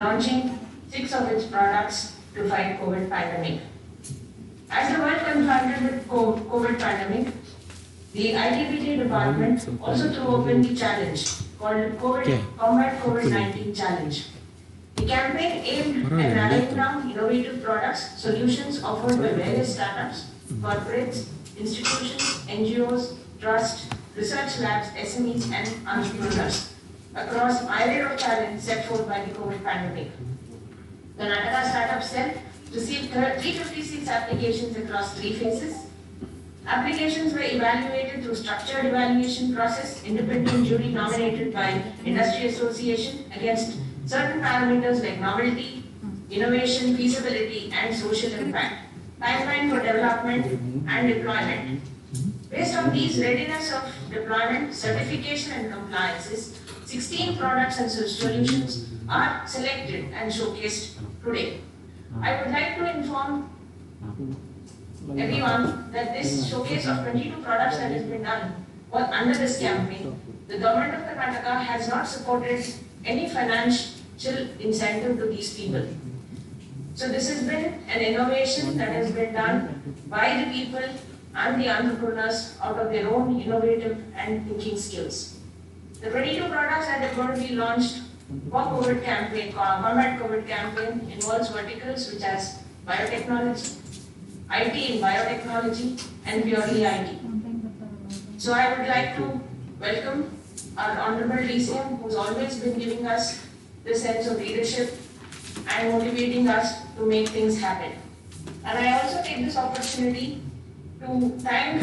launching 6 of its products to fight COVID pandemic. As the world confronted with COVID pandemic, the ITBT department also threw open the challenge called Combat COVID-19 Challenge. The campaign aimed at rallying down innovative products, solutions offered by various startups, corporates, institutions, NGOs, trusts, research labs, SMEs, and entrepreneurs across myriad of challenges set forth by the COVID pandemic. The Karnataka Startup Cell received 356 applications across 3 phases. Applications were evaluated through structured evaluation process, independent jury nominated by industry association against certain parameters like novelty, innovation, feasibility, and social impact, timeline for development and deployment. Based on these readiness of deployment, certification and compliances, 16 products and solutions are selected and showcased today. I would like to inform everyone that this showcase of 22 products that has been done was under this campaign. The government of Karnataka has not supported any financial incentive to these people. So this has been an innovation that has been done by the people and the entrepreneurs out of their own innovative and thinking skills. The 22 products that are going to be launched for COVID campaign, Combat COVID campaign, involves verticals which has biotechnology, IT in biotechnology, and purely IT. So I would like to welcome our Honorable DCM, who's always been giving us this sense of leadership and motivating us to make things happen. And I also take this opportunity to thank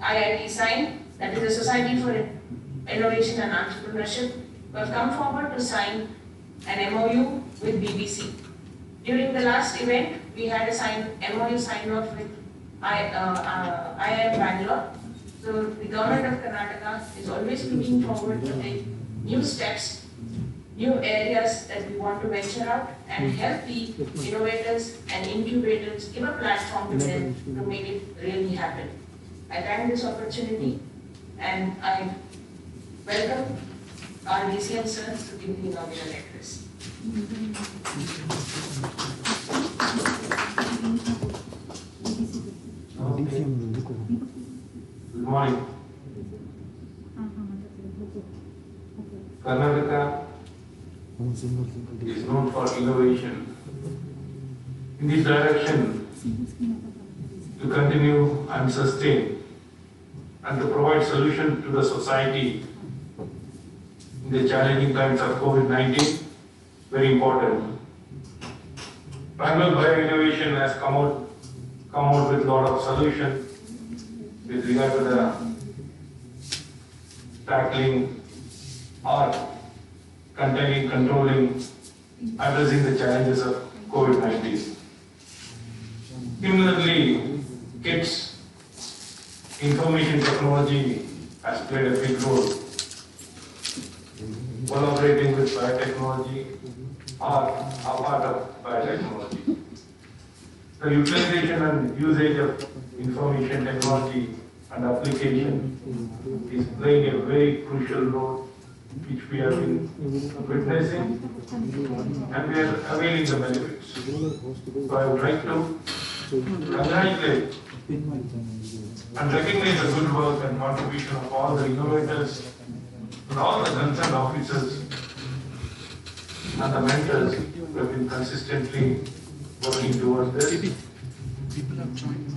IIT SIGN, that is the Society for Innovation and Entrepreneurship, who have come forward to sign an MOU with BBC. During the last event, we had a MOU signed off with IIM Bangalore. So the government of Karnataka is always looking forward to take new steps, new areas that we want to venture out and help the innovators and incubators, give a platform to them to make it really happen. I thank this opportunity and I welcome our DCM sir to give the inaugural address. Good morning. Karnataka is known for innovation. In this direction, to continue and sustain and to provide solution to the society in the challenging times of COVID-19, very important. Bangalore Bio-Innovation has come out with a lot of solutions with regard to the tackling or containing, controlling, addressing the challenges of COVID-19. Similarly, KITS, information technology has played a big role, collaborating with biotechnology or a part of biotechnology. The utilization and usage of information technology and application is playing a very crucial role, which we have been witnessing and we are availing the benefits. So I would like to congratulate and recognize the good work and contribution of all the innovators and all the concerned officers and the mentors who have been consistently working towards this.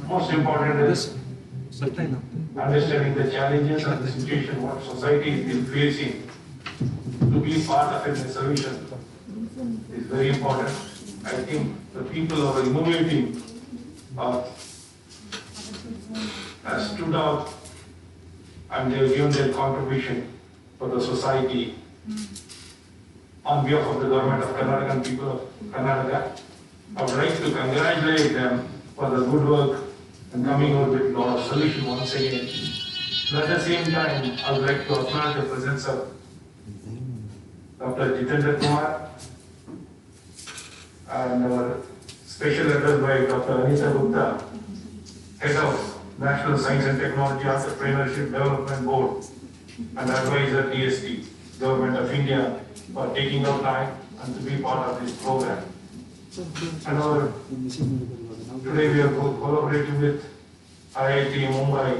Most important is understanding the challenges and the situation what society is still facing. To be part of it, the solution is very important. I think the people who are innovating have stood out and they have given their contribution for the society. On behalf of the government of Karnataka and people of Karnataka, I would like to congratulate them for the good work and coming out with a lot of solutions once again. But at the same time, I would like to acknowledge the presence of Dr. Jitendra Kumar and our special address by Dr. Anita Gupta, Head of National Science and Technology Entrepreneurship Development Board and Advisor DST, Government of India, for taking out time and to be part of this program. And today we are collaborating with IIT Mumbai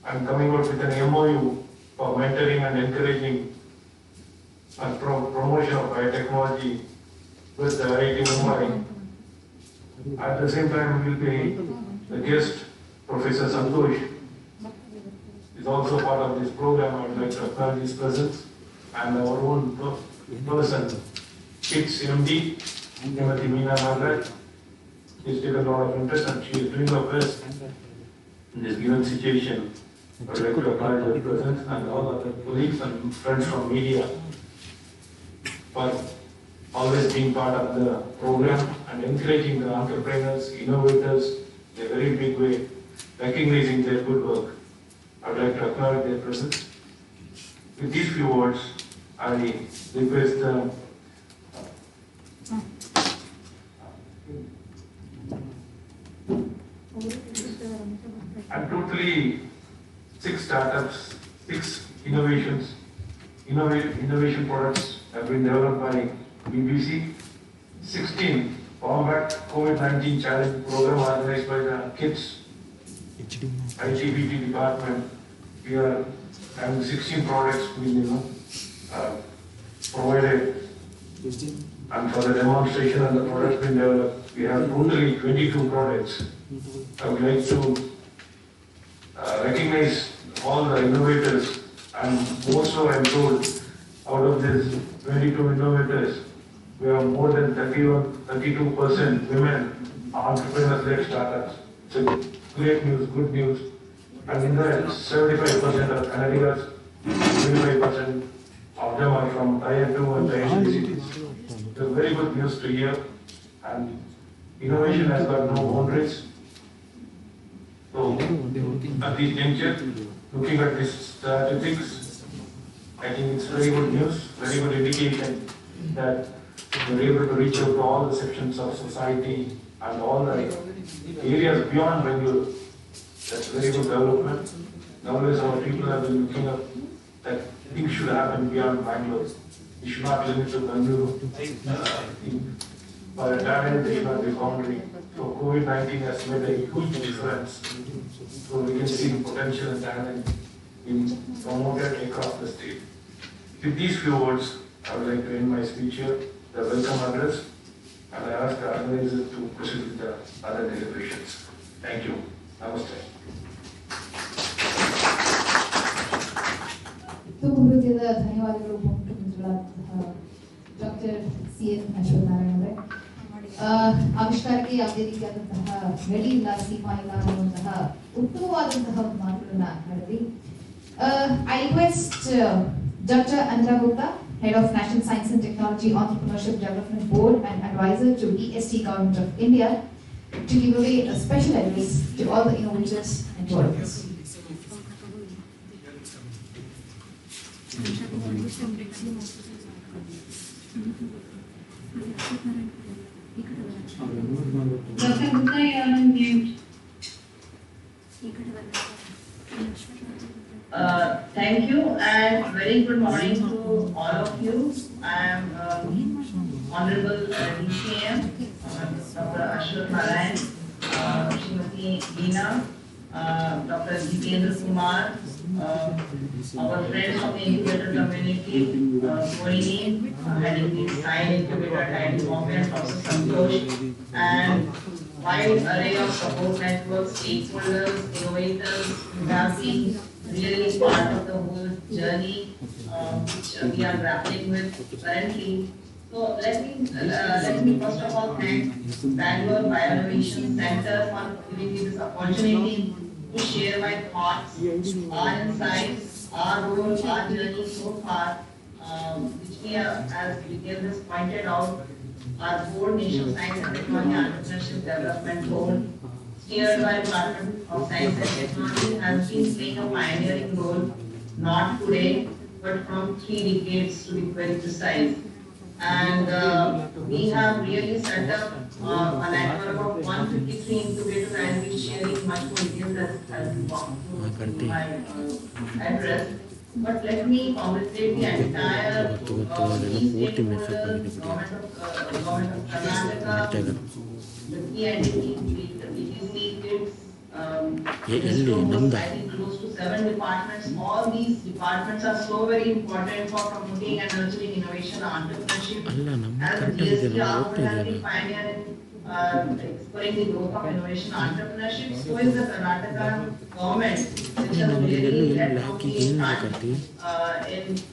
and coming out with an MOU for mentoring and encouraging and promotion of biotechnology with the IIT Mumbai. At the same time, we will be the guest, Professor Santosh, is also part of this program. I would like to acknowledge his presence, and our own person, KITS MD, Srimati Meena Nagaraj. She's taken a lot of interest and she is doing her best in this given situation. I would like to acknowledge her presence and all other colleagues and friends from media for always being part of the program and encouraging the entrepreneurs, innovators in a very big way, recognizing their good work. I would like to acknowledge their presence. With these few words, I request and totally 6 startups, 6 innovation products have been developed by BBC. 16 Combat COVID-19 Challenge program organized by the KITS IGBT department. We are having 16 products being provided, and for the demonstration and the products being developed, we have totally 22 products. I would like to recognize all the innovators, and also I am told out of these 22 innovators, we have more than 32% women entrepreneurs-led startups. It's a great news, good news. And in that, 75% are Canadians, 25% of them are from Tier 2 and Tier 3 cities. It's a very good news to hear, and innovation has got no boundaries. So, at this juncture, looking at these statistics, I think it's very good news, very good indication that we're able to reach out to all the sections of society and all the areas beyond Bangalore. That's very good development. Nowadays our people have been looking up that things should happen beyond Bangalore. We should not limit to Bangalore. For a talent, they should not be boundary. So COVID-19 has made a huge difference. So we can see potential and talent being promoted across the state. With these few words, I would like to end my speech here, the welcome address, and I ask the organizers to proceed with the other deliberations. Thank you. Namaste. ಹೃದಯದ ಧನ್ಯವಾದಗಳು ಮುಖ್ಯಮಂತ್ರಿಗಳಾದಂತಹ doctor CN Ashwathnarayan ಅವರೇ. ಆವಿಷ್ಕಾರಕ್ಕೆ ಯಾವುದೇ ರೀತಿಯಾದಂತಹ ಗಡಿ ಇಲ್ಲ, ಸೀಮಾ ಇಲ್ಲ ಅನ್ನುವಂತಹ ಉತ್ತಮವಾದಂತಹ ಮಾತುಗಳನ್ನ ಹೇಳಿದ್ವಿ. I request Dr. Anita Gupta, Head of National Science and Technology Entrepreneurship Development Board and Advisor to EST Government of India, to give away a special address to all the innovators and developers. Dr. Gupta, you are on mute. Thank you and very good morning to all of you. I am Honorable DCM, Dr. Ashwath Narayan, Srimati Meena, Dr. Jitendra Kumar, our friends from the incubator community, Morini, heading the Science Incubator at IIT Bombay, and Professor Santosh, and wide array of support networks, stakeholders, innovators, who have been really part of the whole journey which we are grappling with currently. So let me first of all thank Bangalore Bioinnovation Center for giving me this opportunity to share my thoughts, our insights, our role, our journey so far, which we have, as Vijay has pointed out, our board, National Science and Technology Entrepreneurship Development Board, steered by Department of Science and Technology, has been playing a pioneering role, not today, but from 3 decades to be very precise. And we have really set up a network of 153 incubators, and we sharing much more details as we walk through my address. But let me congratulate the entire key stakeholders, government of Karnataka, the key entities, the BTC kids, I think close to 7 departments. All these departments are so very important for promoting and nurturing innovation and entrepreneurship. As a DSP, Ahmed has been pioneer in exploring the growth of innovation and entrepreneurship. So is the Karnataka government, which has really led in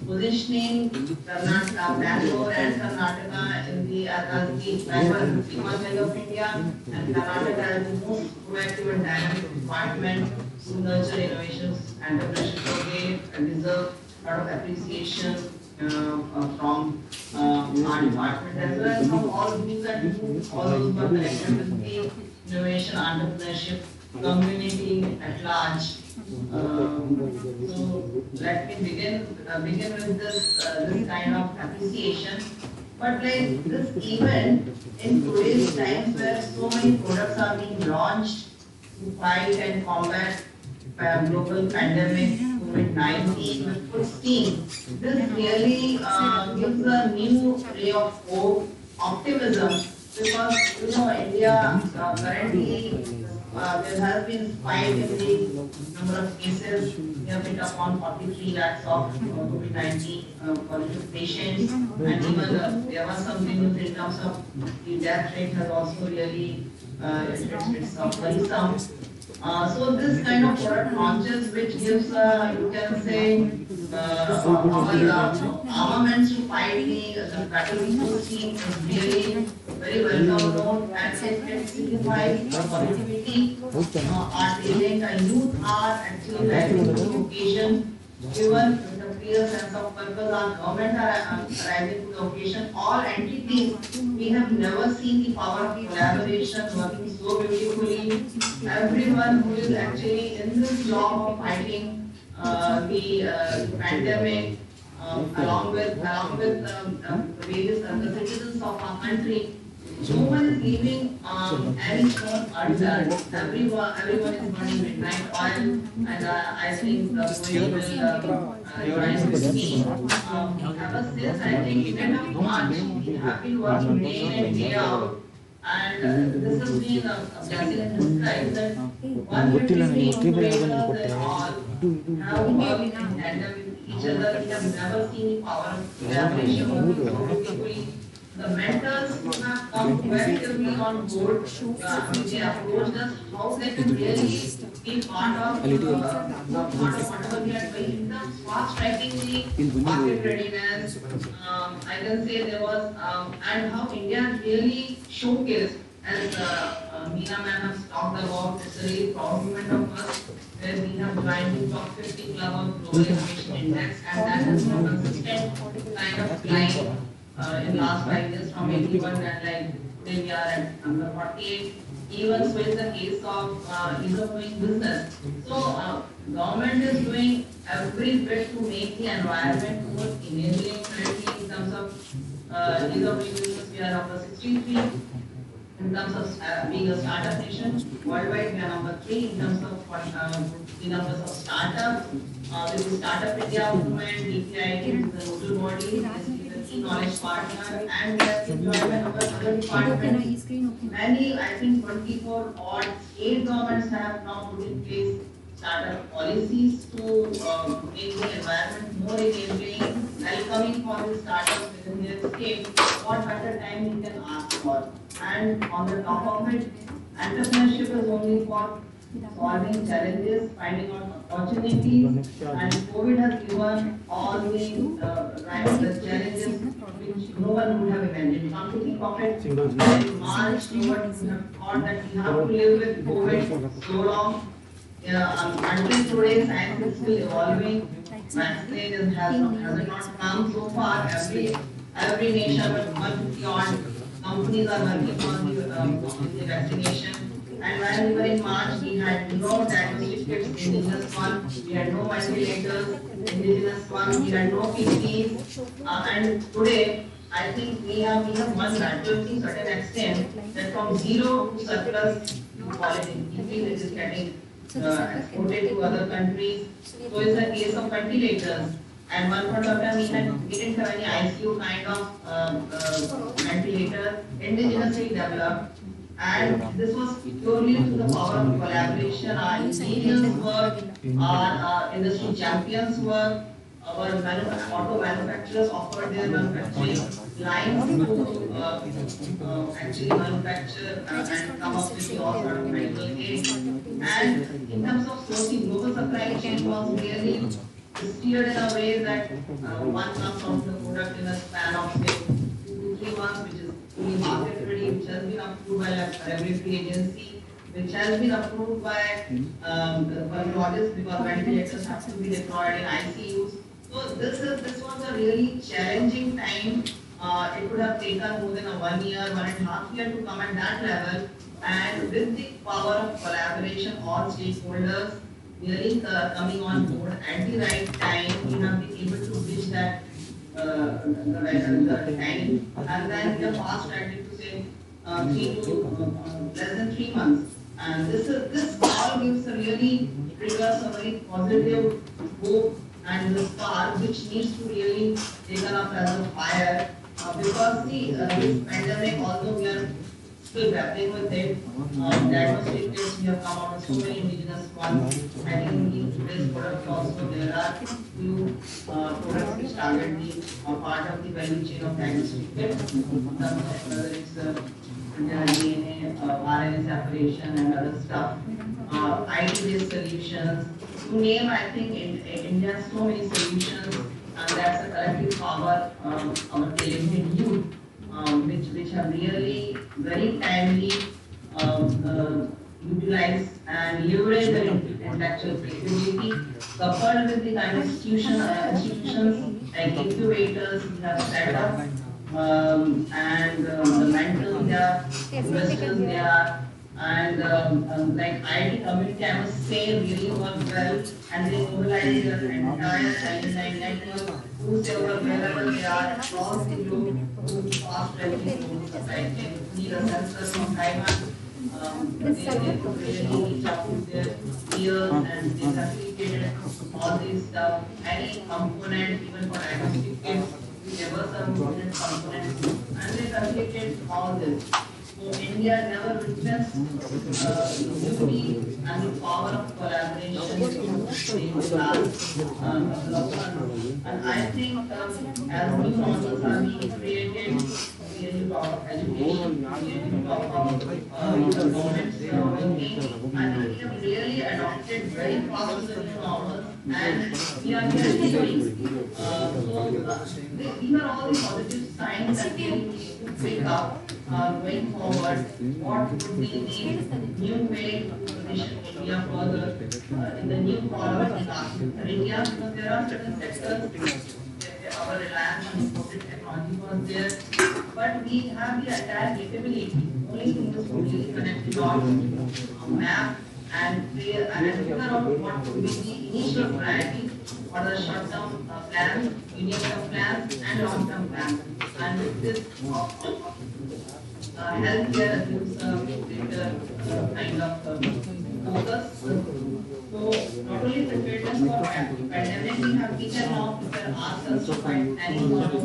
positioning Karnataka, Bangalore and Karnataka in the as the Bangalore Silicon of India, and Karnataka as the most proactive and dynamic department to nurture innovations and entrepreneurship. So they deserve a lot of appreciation from our department as well as from all those and all those who are connected with the innovation entrepreneurship community at large. So let me begin with this kind of appreciation. But like this event in today's times where so many products are being launched to fight and combat global pandemic COVID-19 with full steam, this really gives a new ray of hope, optimism, because India currently there has been spike in the number of cases. We have hit upon 43 lakhs of COVID-19 positive patients, and even there was some news in terms of the death rate has also really it's worrisome. So this kind of product launches, which gives you can say armaments to fight the battle with steam, is really very welcome known, and it signifies positivity. Our talent and youth are actually rising to the occasion. Given with a clear sense of purpose, our government are rising to the occasion. All entities, we have never seen the power of collaboration working so beautifully. Everyone who is actually in this job of fighting the pandemic, along with various other citizens of our country, no one is leaving any stone unturned. Everyone is burning midnight oil, and I think the Kuwait will join with me. Ever since I think end of March, we have been working day in day out, and this has been a blessing in disguise that 153 operators and all have worked in tandem with each other. We have never seen the power of collaboration working so beautifully. The mentors who have come proactively on board, they approached us how they can really be part of whatever we are doing in terms of fast tracking the market readiness. I can say there was and how India really showcased, as Meena ma'am has talked about. It's a really proud moment of us where we have joined the top 50 club of Global Innovation Index, and that has been a consistent kind of climb. In last 5 years from 81, and like today we are at number 48. Even so is the case of ease of doing business. So government is doing every bit to make the environment more enabling friendly in terms of ease of doing business. We are number 63 in terms of being a startup nation. Worldwide we are number 3 in terms of the numbers of startups. With the Startup India movement, DPIIT is the nodal body. Knowledge partner, and we have been joined by other departments. Many, I think 24 odd state governments have now put in place startup policies to make the environment more enabling, welcoming for the startups within their state. What better time we can ask for? And on the top of it, entrepreneurship is only for solving challenges, finding out opportunities, and COVID has given all the challenges which no one would have imagined. Come to think of it, in March, no one would have thought that we have to live with COVID so long. Until today, science is still evolving. Vaccination has not come so far. Every nation with 150 odd companies are working on the vaccination. And when we were in March, we had no diagnostic kits, indigenous one, we had no ventilators, indigenous one, we had no PPEs. And today, I think we have won that to a certain extent, that from zero to surplus quality, it is getting exported to other countries. So it's a case of ventilators. And one point of time we didn't have any ICU kind of ventilator indigenously developed. And this was purely to the power of collaboration. Our engineers work, our industry champions work, our auto manufacturers offered their manufacturing lines to actually manufacture and come up with the all sort of medical aid. And in terms of sourcing, global supply chain was really steered in a way that one comes out the product in a span of say 2 to 3 months, which is fully market ready, which has been approved by a regulatory agency, which has been approved by the pulmonologists because ventilators have to be deployed in ICUs. So this was a really challenging time. It could have taken more than 1 year, 1.5 years to come at that level. And with the power of collaboration, all stakeholders really coming on board at the right time, we have been able to reach that the time. And then we have fast tracked it to say less than 3 months. And this all gives a really triggers a very positive hope and the spark which needs to really taken up as a fire because this pandemic, although we are still grappling with it, diagnostic tests we have come out with so many indigenous ones. I think in today's product also there are few products which target the part of the value chain of diagnostic tests, whether it's DNA, RNA separation and other stuff, IT-based solutions. To name, I think in India so many solutions, and that's a collective power of our talented youth, which have really very timely utilized and leveraged their intellectual capability, coupled with the kind of institutions like incubators we have set up, and the mental investors there. And like IIT community, I must say, really worked well, and they mobilized their entire alumni network, whosoever wherever they are across the globe, to fast tracking global supply chain. Need a sensor from Taiwan. They could really reach out to their peers and they facilitated all this stuff. Any component, even for diagnostic kits, there were some components, and they facilitated all this. So India never witnessed unity and the power of collaboration in the last couple of months. And I think as new models are being created, we need to talk about education, we need to talk about the government's working, and we have really adopted very fast to the new normal, and we are really doing. These are all the positive signs that we need to pick up. Going forward, what would be the new way to position India further in the new column of India, because there are certain sectors our reliance on imported technology was there, but we have the entire capability. Only thing is to really connect the dots, map, and figure out what would be the initial priority for the short-term plans, medium-term plans, and long-term plans. And with this healthcare gives a greater kind of focus. So not only preparedness for pandemic, we can now prepare ourselves to fight any sort of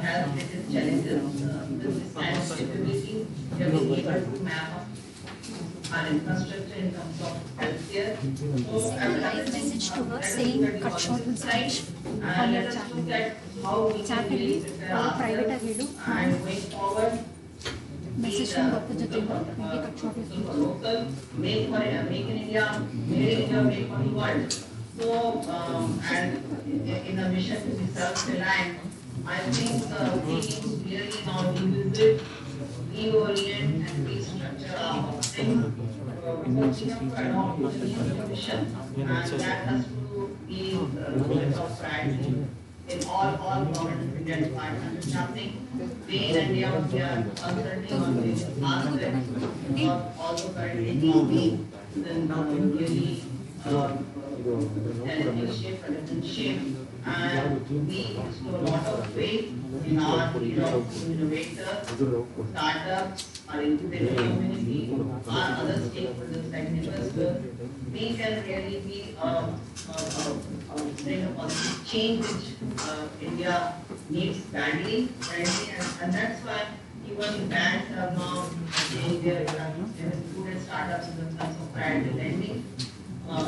health-related challenges with this kind of capability. We have been able to map our infrastructure in terms of healthcare. So I will have a message to her saying cut short with Sage and let us look at how we can really prepare ourselves and going forward. Message from Dr. Jatendra, local, make in India, made in India, make for the world. So, and in a mission to be self-reliant, I think we need to really now revisit, reorient, and restructure our things. Because we have to adopt a new mission, and that has to be the of priority in all government of India departments. Nothing day in and day out we are consulting on various aspects of also currently being then really challenging shape, a different shape. and we show a lot of faith in our innovators, startups, our incubator community, our other stakeholders like investors. We can really be bring a positive change which India needs badly, and that's why even banks have now changed their included startups in terms of priority lending.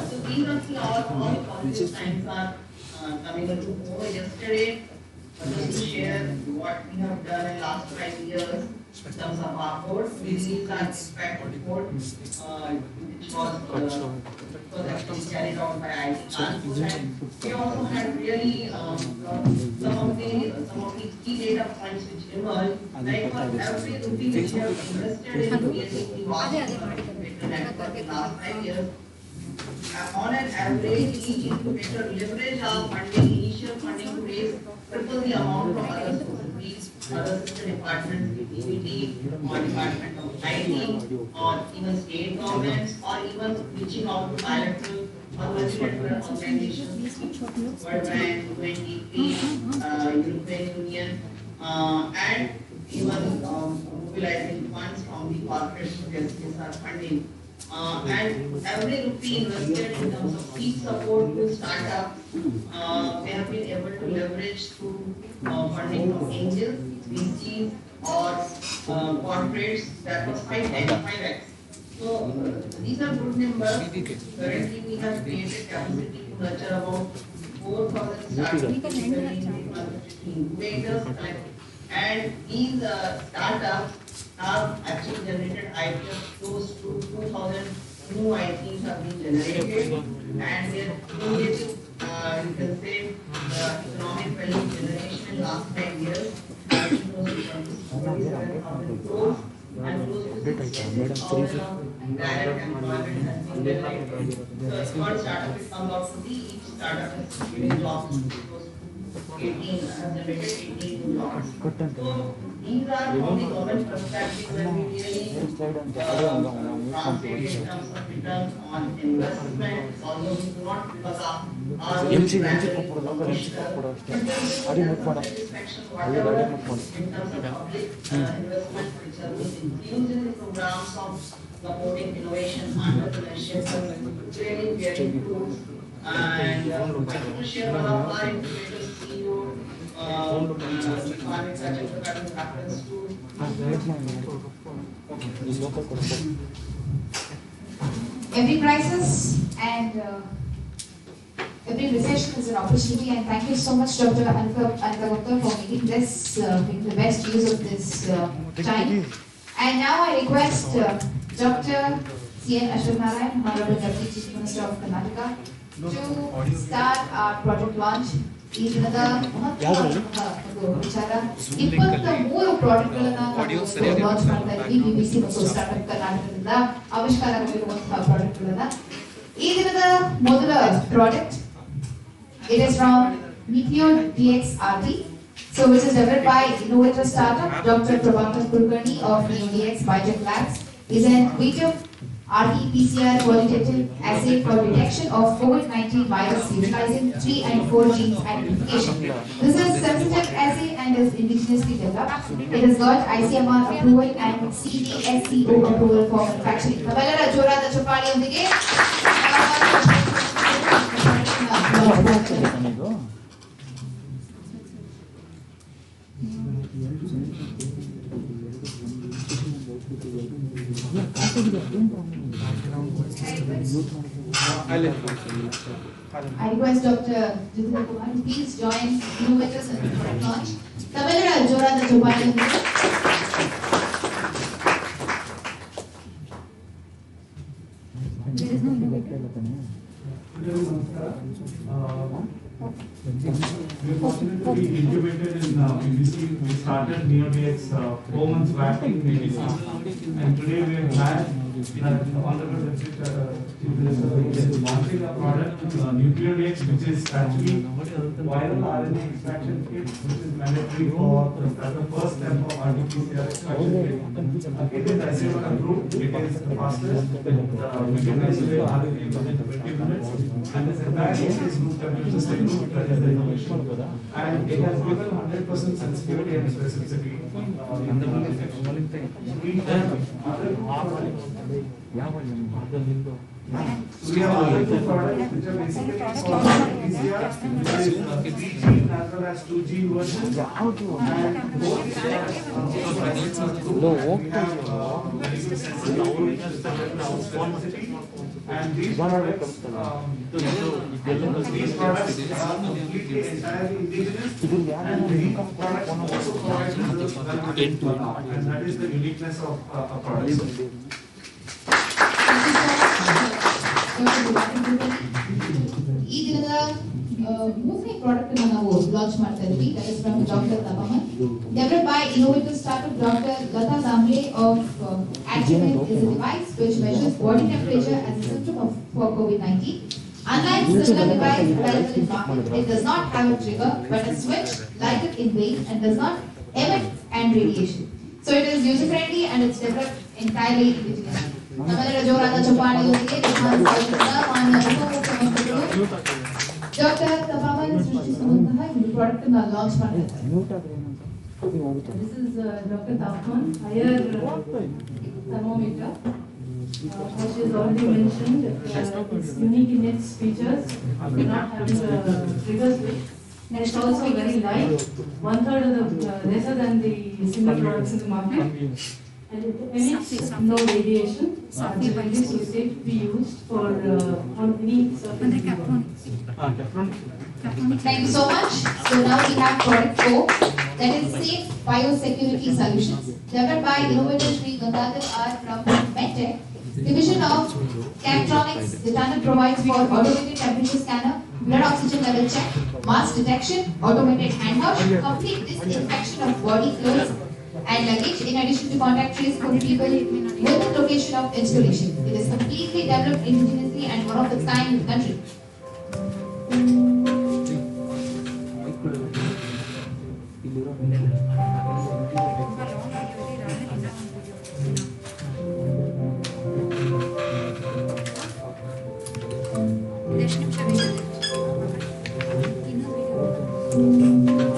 So these are all positive signs are coming into over yesterday. Just to share what we have done in last 5 years in terms of our code. We released our impact code, which was actually carried out by IT Kanpur. And we also had really some of the key data points which emerged. Like for every rupee which we have invested in creating the incubator network in last 5 years, on an average, each incubator leverage our funding, initial funding to raise triple the amount from other sources, other sister departments, DBT, or Department of IT, or even state governments, or even reaching out to bilateral or multilateral organizations, World Bank, UNDP, European Union, and even mobilizing funds from the corporates to get CSR funding. And every rupee invested in terms of seed support to startups, they have been able to leverage through funding from angels, VCs, or corporates that was 5x. So these are good numbers. Currently, we have created capacity to nurture about 4,000 startups incubators, and these startups have actually generated ideas close to 2,000 new IPs have been generated, and their cumulative, you can say, economic value generation in last 5 years has been close to 27,000 crores, and close to 66,000 of direct employment has been generated. So as one startup it comes out to be, each startup is giving jobs close to 18, has generated 18 jobs. So these are from the government perspective when we really translate in terms of return on investment, although we do not because our satisfaction, whatever in terms of public investment which have been infused in the programs of supporting innovation, entrepreneurship, really very good. And I want to share one of our incubator CEO. Every crisis and every recession is an opportunity, and thank you so much, Dr. Anita Gupta, for making this making the best use of this time. And now I request Dr. C.N. Ashwat Narayan, Honorable Deputy Chief Minister of Karnataka, to start our project launch. ಈ ದಿನದ ಮಹತ್ವದ ಒಂದು ವಿಚಾರ 23 ಪ್ರಾಜೆಕ್ಟ್ಗಳನ್ನ launch ಮಾಡ್ತಾ ಇದ್ವಿ BBC ಮತ್ತು startup ಕರ್ನಾಟಕದಿಂದ ಆವಿಷ್ಕಾರಗೊಂಡಿರುವಂತಹ ಪ್ರಾಜೆಕ್ಟ್ಗಳನ್ನ. ಈ ದಿನದ ಮೊದಲ project it is from Meteor DX RT, so which is developed by innovator startup Dr. Prabhakar Kulkarni of NeoDX Biotech Labs, is an innovative RT-PCR qualitative assay for detection of COVID-19 virus utilizing 3 and 4 genes identification. This is sensitive assay and is indigenously developed. It has got ICMR approval and CDSCO approval for manufacturing. Navalera Jorada Chapaliyondige I request Dr. Jitendra Kumar to please join innovators in the product launch. Tamalera Jorada Chapaliyondige. There is no innovator. We are fortunate to be incubated in BBC. We started NeoDX 4 months back in BBC. And today we are glad that the Honorable Chief Minister is launching a product, NucleoDX, which is actually viral RNA extraction kit, which is mandatory for the first step of RT-PCR extraction kit. It is ICMR approved. It is the fastest. We can isolate RNA within 20 minutes. And this entire kit is room temperature stable. That is the innovation. And it has given 100% sensitivity and specificity in the manufacturing. We have other two products which are basically for PCR, which is 3G as well as 2G versions. And both products are approved. We have very good sensitivity and specificity. And these products are completely entirely indigenous, and these products also provide results well, and that is the uniqueness of a product. ಈ ದಿನದ ಮೂರನೇ product ಅನ್ನು ನಾವು launch ಮಾಡ್ತಾ ಇದ್ವಿ. That is from doctor ತಪಮನ್, developed by innovative startup Dr. Lata Damle of Agilent. Is a device which measures body temperature as a symptom for COVID-19. Unlike similar device available in market, it does not have a trigger but a switch lighted in weight and does not emit and radiation. So it is user friendly and it's developed entirely indigenously. ನಮ್ಮೆಲ್ಲರ ಜೋರಾದ ಚಪ್ಪಾಳೆಯೊಂದಿಗೆ doctor ತಪಮನ್ ಸೃಷ್ಟಿಸುವಂತಹ ಈ product ಅನ್ನು launch ಮಾಡ್ತಾರೆ. This is Dr. Tapan, higher thermometer. As she has already mentioned, it's unique in its features, not having a trigger switch. And it's also very light, 1/3 of the lesser than the similar products in the market. And it emits no radiation. Generally, so safe to be used for on any surface. Thank you so much. So now we have product 4, that is Safe Biosecurity Solutions, developed by innovator Sri Gangadhar R from MedTech, division of Captronics. The tunnel provides for automated temperature scanner, blood oxygen level check, mass detection, automated hand wash, complete disinfection of body clothes and luggage, in addition to contact tracing of people with the location of installation. It is completely developed indigenously and one of its kind in the country.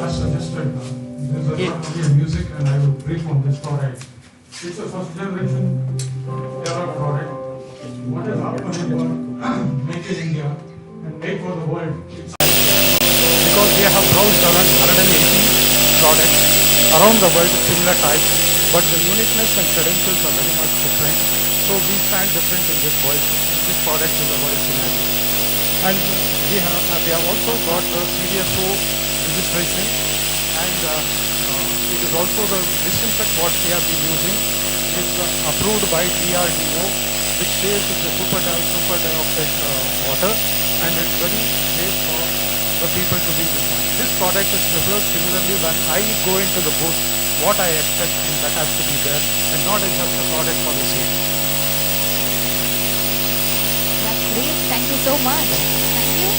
As suggested, there is a music and I will brief on this product. It's a first generation Terra product. What is our commitment? Make in India and make for the world. Because we have browsed around 180 products around the world, similar types, but the uniqueness and credentials are very much different. So we stand different in this world, in this product in the world scenario. And we have also got the CDSO registration, and it is also the disinfect what we have been using. It's approved by DRDO, which says it's a super dioxide water, and it's very safe for the people to be with. This product is developed similarly. When I go into the booth, what I expect, and that has to be there, and not just a product for the sake. That's great. Thank you so much. Thank you.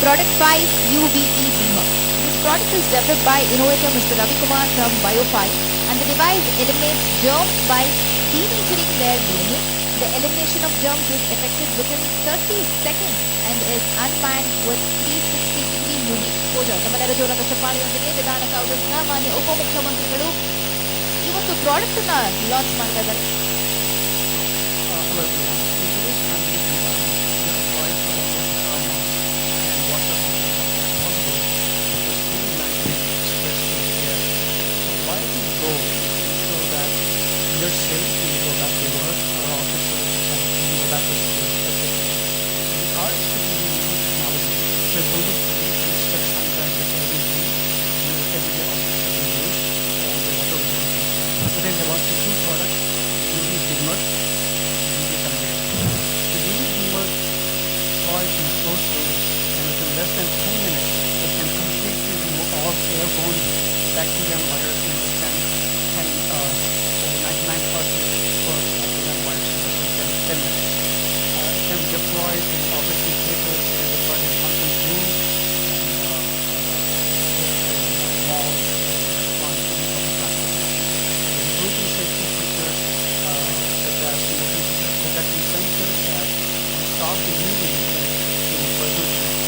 Product 5, UVE Beamer. This product is developed by innovator Mr. Ravi Kumar from Biofy, and the device eliminates germs by denaturing their DNA. The elimination of germs is effected within 30 seconds and is unmanned with 360-degree unique exposure. ನಮ್ಮೆಲ್ಲರ ಜೋರಾದ ಚಪ್ಪಾಳೆಯೊಂದಿಗೆ ವಿಧಾನಸೌಧದ ಮಾನ್ಯ ಉಪಮುಖ್ಯಮಂತ್ರಿಗಳು ಇವತ್ತು product ಅನ್ನ launch ಮಾಡ್ತಾ ಇದ್ದಾರೆ. Hello everyone. In today's pandemic environment, we are advised to always wear our mask and wash our hands as often as possible because COVID-19 spreads through the air. So while we go to ensure that we are safe, we go back to work, our offices, and we go back to schools, etc. So we are expecting the new technology. We're building solutions that sanitize every day, everyday objects that we use, and whatever it is. So today we're launching 2 products. We use bacteria and viruses over 99% work bacteria and viruses within 10 minutes. It can be deployed in operating theaters, can be deployed in conference rooms, and malls, restaurants, and public transportation. It improves safety features such as motion detecting sensors that can stop the UV in personal space.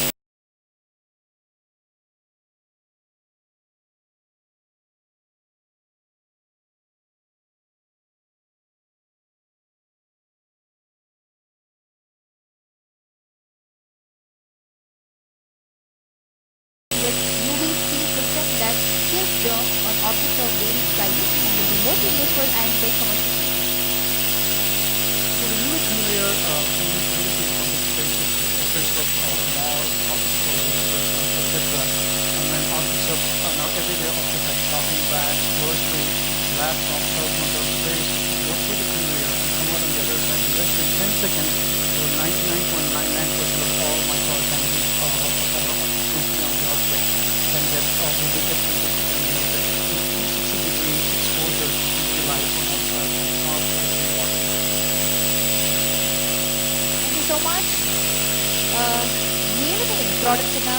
With UVC system that kills germs on objects of various sizes and will be mostly useful and great commercial use. So the UV conveyor can be used in public spaces like entrance of malls, office buildings, restaurants, etc. And when objects of everyday objects like shopping bags, groceries, laptops, cell phones are placed, go through the conveyor and come out on the other side in less than 10 seconds, so 99.99% of all microorganisms that are mostly on the object can get evicted from the contaminated 360-degree exposure to UV light from outside and cause life in water. Thank you so much. ಏಳನೇ ಪ್ರಾಡಕ್ಟ್ನ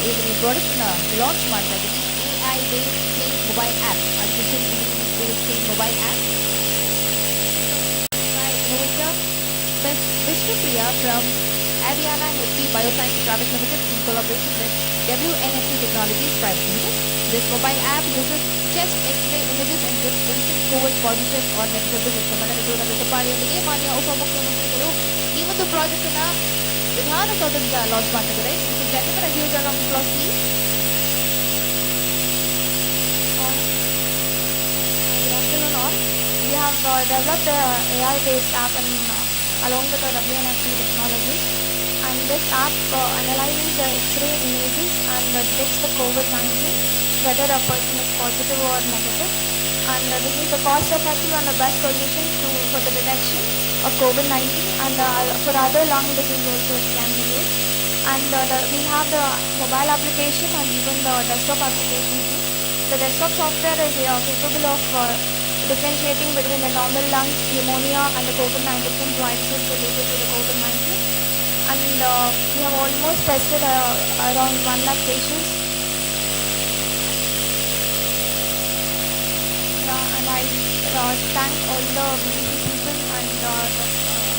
ಈಗಿನ ಪ್ರಾಡಕ್ಟ್ನ launch ಮಾಡ್ತಾ ಇದ್ದೀವಿ AI based clean mobile app, artificial intelligence based clean mobile app by innovator Ms. Vishnupriya from Aviana HP Bioscience Private Limited in collaboration with WNSC Technologies Private Limited. This mobile app uses chest X-ray images and gives instant COVID positive or negative results. ನಮ್ಮೆಲ್ಲರಿಗೂ ಚಪ್ಪಾಳಿಯೊಂದಿಗೆ ಮಾನ್ಯ ಉಪಮುಖ್ಯಮಂತ್ರಿಗಳು ಈ ಒಂದು project ಅನ್ನ ವಿಧಾನಸೌಧದಿಂದ launch ಮಾಡ್ತಿದ್ದಾರೆ. Gentlemen, as usual, round of applause, please. Good afternoon all. We have developed a AI-based app along with the WNFC technology, and this app analyzes the X-ray images and detects the COVID-19, whether a person is positive or negative. And this is the cost-effective and the best solution for the detection of COVID-19, and for other lung disease also it can be used. And we have the mobile application and even the desktop application too. The desktop software is capable of differentiating between the normal lungs, pneumonia and the COVID-19 viruses related to the COVID-19. And we have almost tested around 1 lakh patients. And I thank all the BBC people and the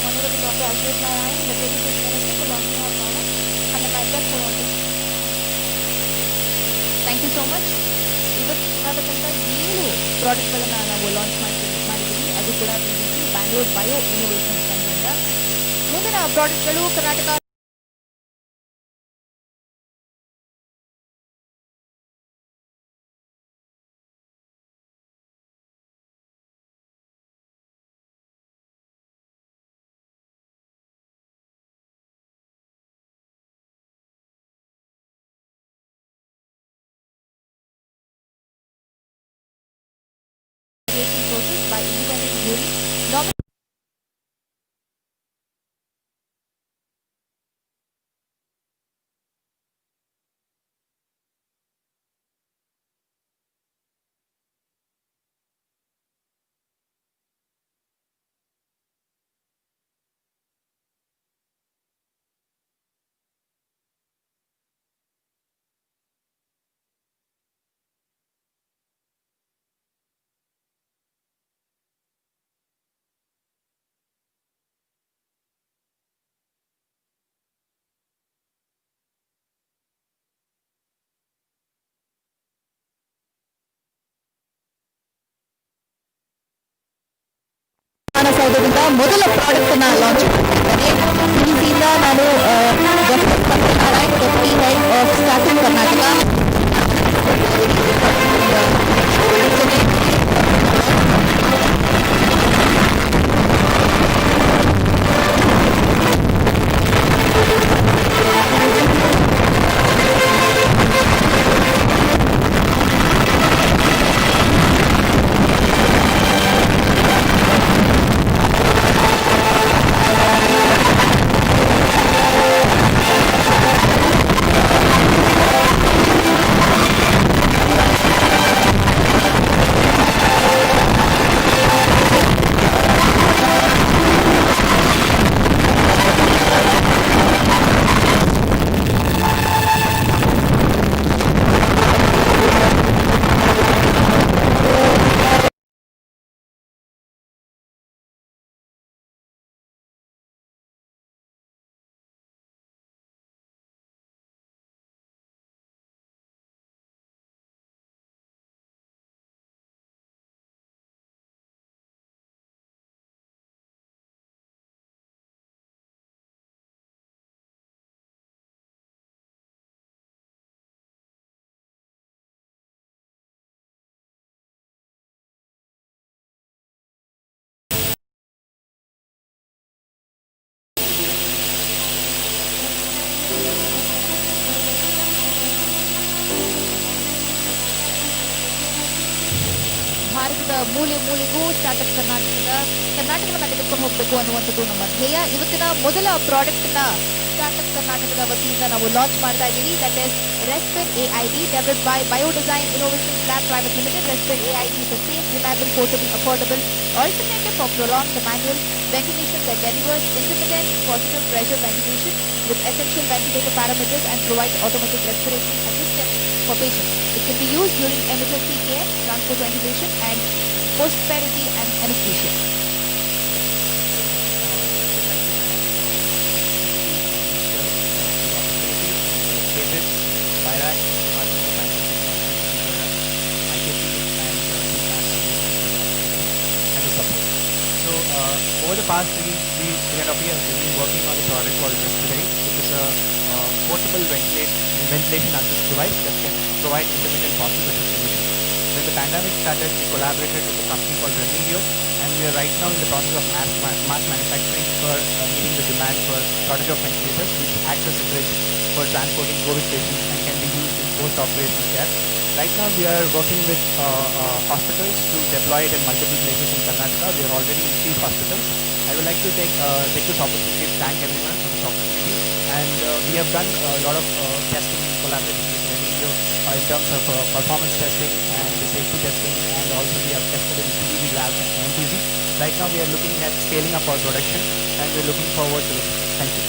Honorable Dr. Ashwat Narayan, the Deputy Chief Minister, for launching our product, and the myself for all this. Thank you so much. ಇವಾಗ ತನಕ 7 ಪ್ರಾಡಕ್ಟ್ಗಳನ್ನು ನಾವು launch ಮಾಡಿದ್ದೀವಿ. ಅದು ಕೂಡ BBC Bangalore bio innovation ಸೆಂಟರಿಂದ. ಮುಂದಿನ ಪ್ರಾಡಕ್ಟ್ಗಳು Karnataka process by independent jury. ವಿಧಾನಸೌಧದಿಂದ ಮೊದಲ product ಅನ್ನ ಲಾಂಚ್ ಮಾಡಿದ್ದಾರೆ. BBCಯಿಂದ ನಾನು Narayan deputy head of startup Karnataka. ಭಾರತದ ಮೂಲೆ ಮೂಲೆಗೂ ಸ್ಟಾರ್ಟ್ಅಪ್ ಕರ್ನಾಟಕವನ್ನ ತೆಗೆದುಕೊಂಡು ಹೋಗಬೇಕು ಅನ್ನುವಂಥದ್ದು ನಮ್ಮ ಧ್ಯೇಯ. ಇವತ್ತಿನ ಮೊದಲ ಪ್ರಾಡಕ್ಟ್ ನ ಸ್ಟಾರ್ಟ್ಅಪ್ ಕರ್ನಾಟಕದ ವತಿಯಿಂದ ನಾವು ಲಾಂಚ್ ಮಾಡ್ತಾ ಇದ್ದೀವಿ. That is Respir AID, developed by Biodesign Innovations Lab Private Limited. Respir AID is a safe, reliable, portable, affordable alternative for prolonged manual ventilation that delivers intermittent positive pressure ventilation with essential ventilator parameters and provides automatic respiration assistance for patients. It can be used during emergency care, transport ventilation, and post-therapy and anesthesia. BIRAC, Department of Science and Technology, IKP and CPAC and the support. So over the past three and a half years, we've been working on a product called Respir, which is a portable ventilation assist device that can provide intermittent positive pressure solution. When the pandemic started, we collaborated with a company called Remilio, and we are right now in the process of mass manufacturing for meeting the demand for shortage of ventilators, which acts as a bridge for transporting COVID patients and can be used in post-operational care. Right now, we are working with hospitals to deploy it in multiple places in Karnataka. We are already in 3 hospitals. I would like to take this opportunity to thank everyone for this opportunity. And we have done a lot of testing in collaboration with Remilio in terms of performance testing and the safety testing, and also we have tested in CDV labs and NTZ. Right now, we are looking at scaling up our production, and we're looking forward to it. Thank you.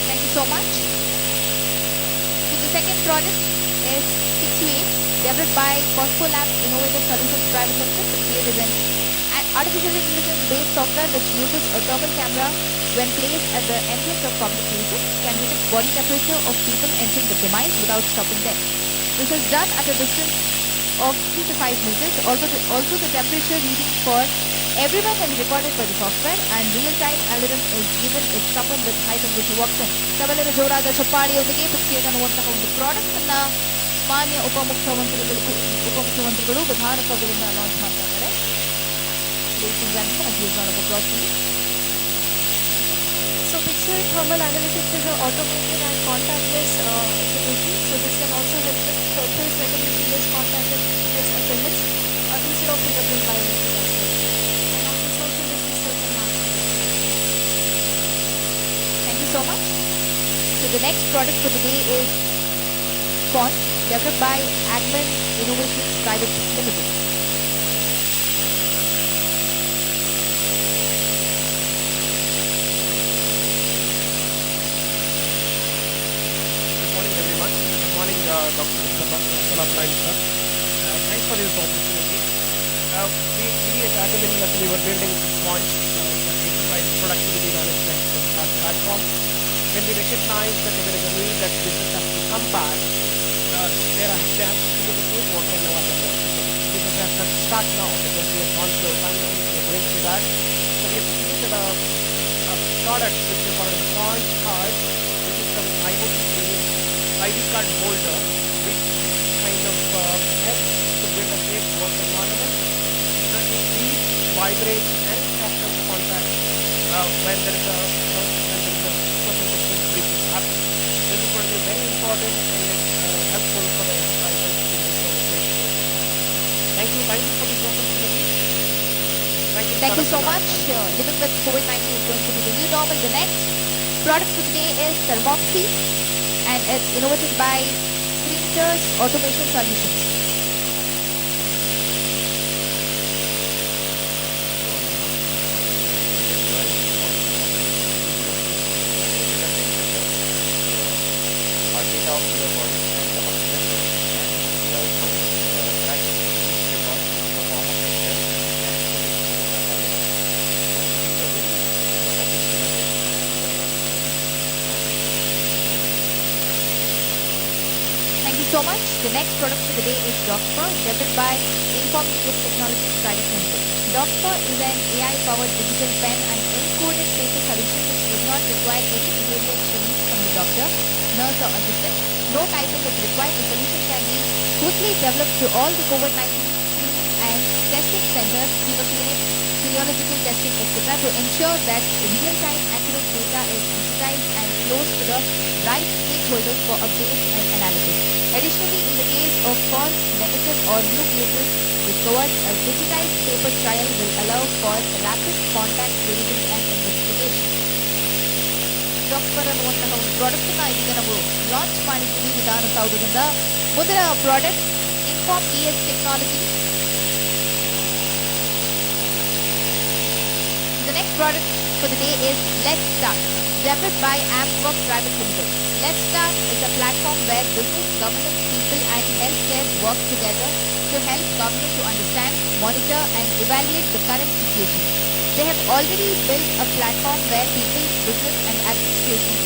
Thank you so much. So the second product is 628, developed by Cosco Labs Innovative Solutions Private Limited. 628 is an artificial intelligence-based software which uses a thermal camera when placed at the entrance of public places, can detect body temperature of people entering the premise without stopping them. This is done at a distance of 3 to 5 meters. Also the temperature reading for everyone is recorded by the software, and real-time algorithm is given if someone with high temperature walks in. ತವಲರ ಜೋರಾದ ಚಪ್ಪಾಳೆಯೊಂದಿಗೆ 628 ಅನ್ನುವಂತಹ ಒಂದು product ಅನ್ನ ಮಾನ್ಯ ಉಪಮುಖ್ಯಮಂತ್ರಿಗಳು ವಿಧಾನಸೌಧದಿಂದ launch ಮಾಡ್ತಾ ಇದ್ದಾರೆ. So Pixel Thermal Analytics is an automated and contactless solution. So this can also help with surface recognition-based contactless attendance instead of fingerprint biometric as well. And also social distance and mask. Thank you so much. So the next product for today is Sponge, developed by Agman Innovations Private Limited. Dr. Abdullah sir. Thanks for this opportunity. We at Agman, we were building Sponge for enterprise productivity management as a platform. When we recognize that there is a need that business has to come back, they have to do the paperwork and know what they want. Business has to start now because we have gone through a pandemic, we are going through that. So we have created a product which is called the Sponge Card, which is an IoT-based ID card holder, which kind of helps to build a safe work environment. It reads, vibrates, and captures the contact when there is a social distance breach is happening. This is going to be very important and helpful for the enterprises in this organization. Thank you for this opportunity. Thank you so much. Living with COVID-19 is going to be the new normal. The next product for today is Thermoxy, and it's innovated by Printers Automation Solutions. Thank you so much. The next product for the day is Doctor, developed by Informedia Technologies Private Limited. Doctor is an AI-powered digital pen and encoded facial solution which does not require any behavior change from the doctor, nurse or assistant. No typing is required. The solution can be quickly developed to all the COVID-19 screening and testing centers, fever clinics, serological testing, etc. to ensure that real-time accurate data is digitized and flows to the right stakeholders for updates and analysis. Additionally, in the case of false, negative or new cases, discovered a digitized paper trial will allow for rapid contact tracing and investigation. Doctor ಅನ್ನುವಂತಹ ಒಂದು product ಇದೀಗ ನಾವು launch ಮಾಡಿದ್ದೀವಿ ವಿಧಾನಸೌಧದಿಂದ. ಮುಂದಿನ product inform DS technology. The next product for the day is Let's Start, developed by AmpWork Private Limited. Let's Start is a platform where business, government, people and healthcare work together to help government to understand, monitor and evaluate the current situation. They have already built a platform where people, business and administration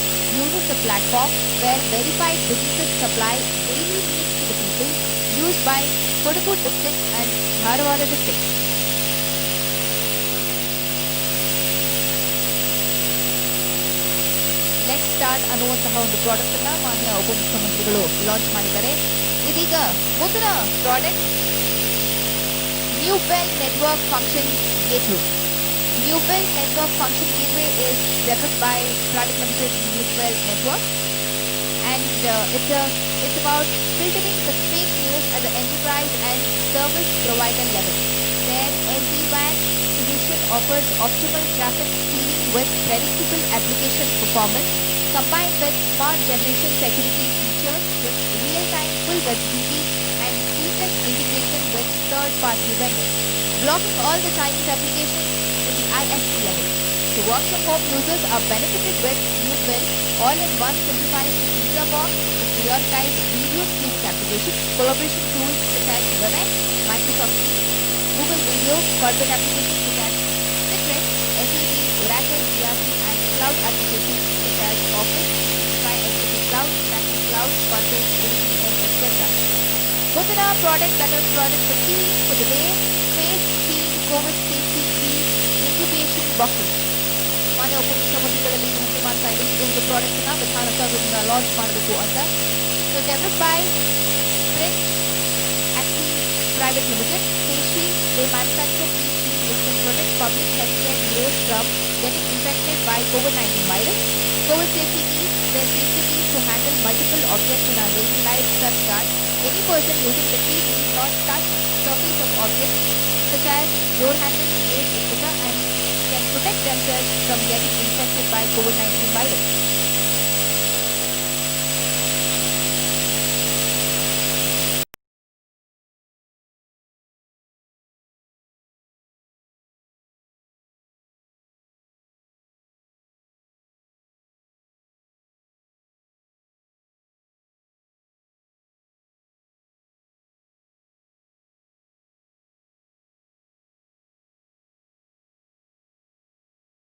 uses the platform where verified businesses supply daily needs to the people used by Kodagu district and Dharwad district. Let's start ಅನ್ನುವಂತಹ ಒಂದು product ಅನ್ನ ಮಾನ್ಯ ಉಪಮುಖ್ಯಮಂತ್ರಿಗಳು launch ಮಾಡಿದ್ದಾರೆ. ಇದೀಗ ಮುಂದಿನ product Newbell network function gateway. Newbell network function gateway is developed by Private Limited Newbell Network, and it's about filtering the fake news at the enterprise and service provider level. Their SD-WAN solution offers optimal traffic steering with predictable application performance combined with smart generation security features with real-time full visibility and seamless integration with third-party vendors, blocking all the Chinese applications in the ISP level. So work from home users are benefited with Newbell all-in-one simplified user box to prioritize video streaming applications, collaboration tools such as Webex, Microsoft Teams, Google Video, corporate applications such as Citrix, SAP, Oracle, ERP and cloud applications such as Office, SAP Cloud, Oracle Cloud, Corporate, AWS, etc. Munna product, that is product 15 for the day, Face Shield COVID Safety Key Incubation Boxes. ಮಾನ್ಯ ಉಪಮುಖ್ಯಮಂತ್ರಿಗಳಲ್ಲಿ ವಿನಂತಿ ಮಾಡ್ತಾ ಇದ್ದೀವಿ ಈ ಒಂದು product ನ ವಿಧಾನಸೌಧದಿಂದ launch ಮಾಡಬೇಕು ಅಂತ. So develop by Sprint Private Limited, Face Shield, they manufacture face shield which can protect public healthcare heroes from getting infected by COVID-19 virus. COVID safety keys, their safety keys to handle multiple objects in our daily life such that any person using the key need not touch surface of objects such as door handles, gates, etc. and can protect themselves from getting infected by COVID-19 virus.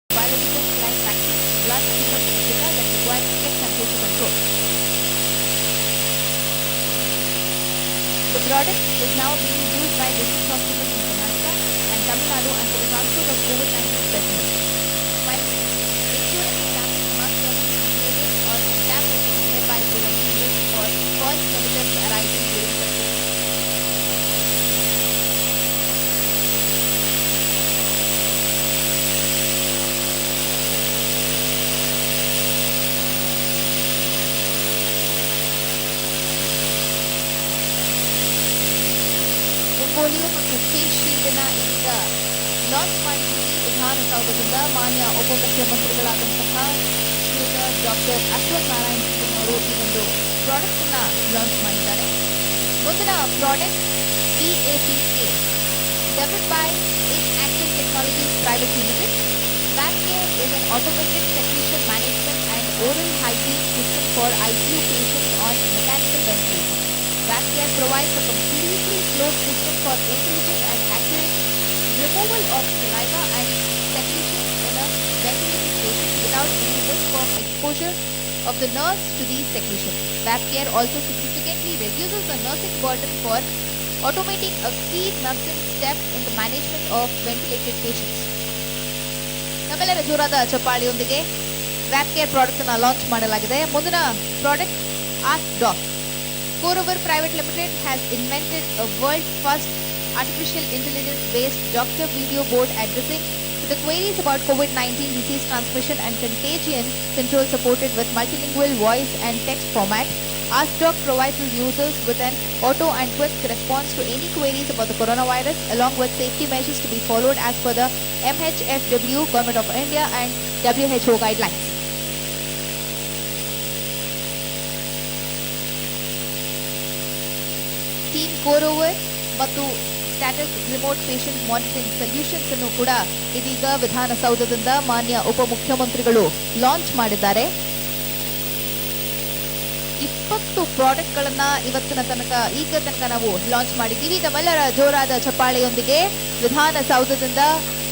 Biological like vaccines, blood, serum, etc. that require strict temperature control. The product is now being used by district hospitals in Karnataka and Tamil Nadu and for the transport of COVID-19 specimens. While ensuring the samples are not contaminated or contaminated, thereby preventing risk for false negatives arising during testing. Polio ಮತ್ತು face shield ನ ಈಗ launch ಮಾಡಿದ್ದೀವಿ ವಿಧಾನಸೌಧದಿಂದ. ಮಾನ್ಯ ಉಪಮುಖ್ಯಮಂತ್ರಿಗಳಾದಂತಹ ಶ್ರೀಯುತ doctor Ashwath Narayan Singh ಅವರು ಈ ಒಂದು product ಅನ್ನ ಲಾಂಚ್ ಮಾಡಿದ್ದಾರೆ. ಮುಂದಿನ product PAPK, developed by Inactive Technologies Private Limited. VapCare is an automated secretion management and oral hygiene system for ICU patients on mechanical ventilation. VapCare provides a completely closed system for intelligent and accurate removal of saliva and secretions in a ventilated patient without any risk of exposure of the nurse to these secretions. VapCare also significantly reduces the nursing burden for automating a key nursing step in the management of ventilated patients. ನಮ್ಮೆಲ್ಲರ ಜೋರಾದ ಚಪ್ಪಾಳಿಯೊಂದಿಗೆ VapCare product ಅನ್ನು launch ಮಾಡಲಾಗಿದೆ. ಮುಂದಿನ product Ask Doc. Coreover Private Limited has invented a world-first artificial intelligence-based doctor video board addressing to the queries about COVID-19 disease transmission and contagion control supported with multilingual voice and text format. AskDoc provides its users with an auto and quick response to any queries about the coronavirus, along with safety measures to be followed as per the MHFW, Government of India, and WHO guidelines. Team CoreOver ಮತ್ತು status remote patient monitoring solutions ಅನ್ನು ಕೂಡ ಇದೀಗ ವಿಧಾನಸೌಧದಿಂದ ಮಾನ್ಯ ಉಪಮುಖ್ಯಮಂತ್ರಿಗಳು launch ಮಾಡಿದ್ದಾರೆ. 20 ಪ್ರಾಡಕ್ಟ್ಗಳನ್ನ ಈಗ ತನಕ ನಾವು ಲಾಂಚ್ ಮಾಡಿದ್ದೀವಿ. ತಮ್ಮೆಲ್ಲರ ಜೋರಾದ ಚಪ್ಪಾಳೆಯೊಂದಿಗೆ ವಿಧಾನಸೌಧದಿಂದ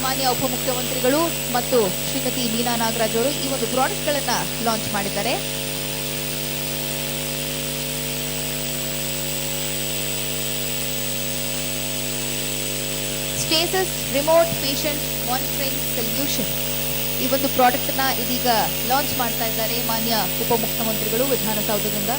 ಮಾನ್ಯ ಉಪಮುಖ್ಯಮಂತ್ರಿಗಳು ಮತ್ತು ಶ್ರೀಮತಿ ಮೀನಾ ನಾಗರಾಜ್ ಅವರು ಈ ಒಂದು ಪ್ರಾಡಕ್ಟ್ಗಳನ್ನ ಲಾಂಚ್ ಮಾಡಿದ್ದಾರೆ. Stasis Remote Patient Monitoring Solution ಈ ಒಂದು ಪ್ರಾಡಕ್ಟ್ ನ ಇದೀಗ ಲಾಂಚ್ ಮಾಡ್ತಾ ಇದ್ದಾರೆ ಮಾನ್ಯ ಉಪಮುಖ್ಯಮಂತ್ರಿಗಳು ವಿಧಾನಸೌಧದಿಂದ.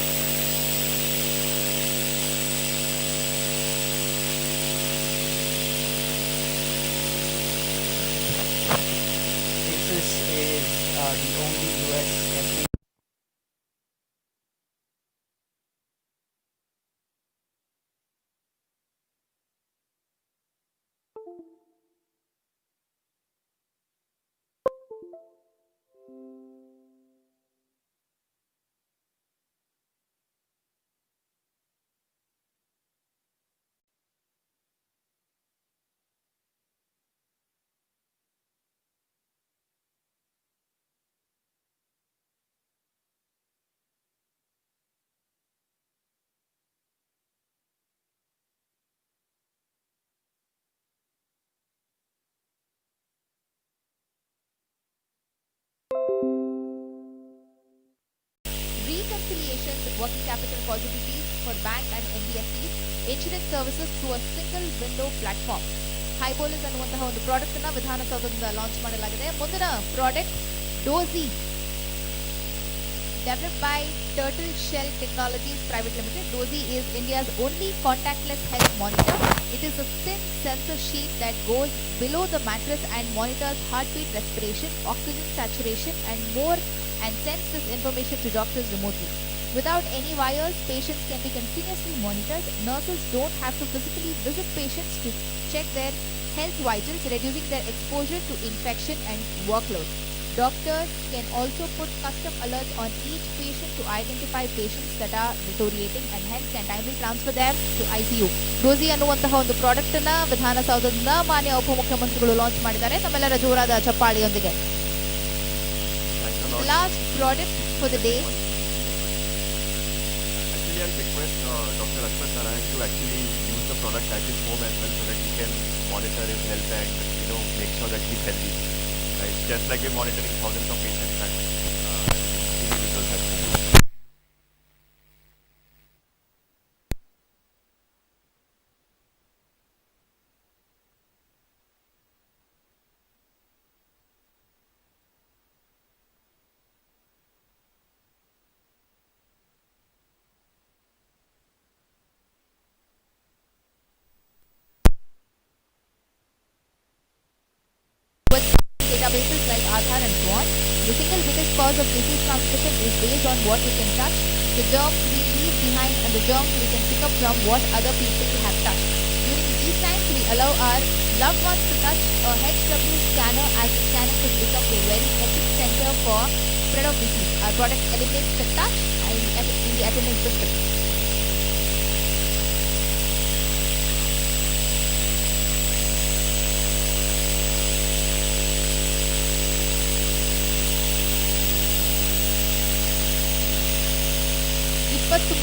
Stasis is the only US FDA Reconciliations, working capital possibilities for bank and NBFCs, insurance services through a single window platform. Hybolis ಅನ್ನುವಂತಹ ಒಂದು ಪ್ರಾಡಕ್ಟ್ ಅನ್ನ ವಿಧಾನಸೌಧದಿಂದ ಲಾಂಚ್ ಮಾಡಲಾಗಿದೆ. ಮುಂದಿನ product doji, developed by Turtle Shell Technologies Private Limited. Dozy is India's only contactless health monitor. It is a thin sensor sheet that goes below the mattress and monitors heartbeat, respiration, oxygen saturation and more, and sends this information to doctors remotely. Without any wires, patients can be continuously monitored. Nurses don't have to physically visit patients to check their health vitals, reducing their exposure to infection and workload. Doctors can also put custom alerts on each patient to identify patients that are deteriorating and hence can timely transfer them to ICU. Doji ಅನ್ನುವಂತಹ ಒಂದು product ಅನ್ನ ವಿಧಾನಸೌಧದಿಂದ ಮಾನ್ಯ ಉಪಮುಖ್ಯಮಂತ್ರಿಗಳು launch ಮಾಡಿದ್ದಾರೆ. ತಮ್ಮೆಲ್ಲರ ಜೋರಾದ ಚಪ್ಪಾಳೆಯೊಂದಿಗೆ. Last product for the day. Actually, I'll request Dr. Ashwath Narayan to actually use the product at his home as well, so that he can monitor his health and make sure that he's healthy. Right? Just like we're monitoring thousands of patients at individuals at home. Databases like Aadhaar and so on. The single biggest cause of disease transmission is based on what we can touch, the germs we leave behind and the germs we can pick up from what other people have touched. During these times, we allow our loved ones to touch a HW scanner, as the scanner could become the very epicenter for spread of disease. Our product eliminates the touch in the attendance system.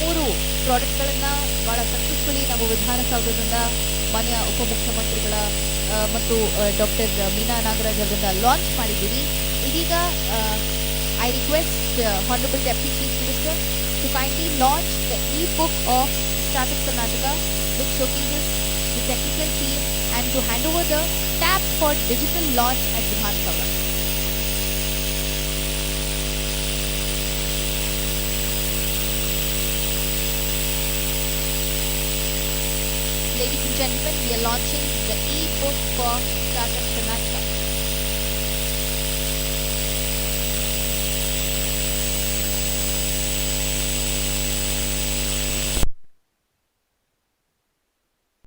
ಮೂರು ಪ್ರಾಡಕ್ಟ್ಗಳನ್ನ ಬಹಳ successfully ನಾವು ವಿಧಾನಸೌಧದಿಂದ ಮಾನ್ಯ ಉಪಮುಖ್ಯಮಂತ್ರಿಗಳ ಮತ್ತು doctor ಮೀನಾ ನಾಗರಾಜ್ ಅವರಿಂದ launch ಮಾಡಿದ್ದೀವಿ. ಇದೀಗ I request honourable deputy chief minister to kindly launch the e-book of Startup Karnataka, which showcases the technical team, and to hand over the tab for digital launch at Vidhan Saura. Ladies and gentlemen, we are launching the e-book for Startup Karnataka.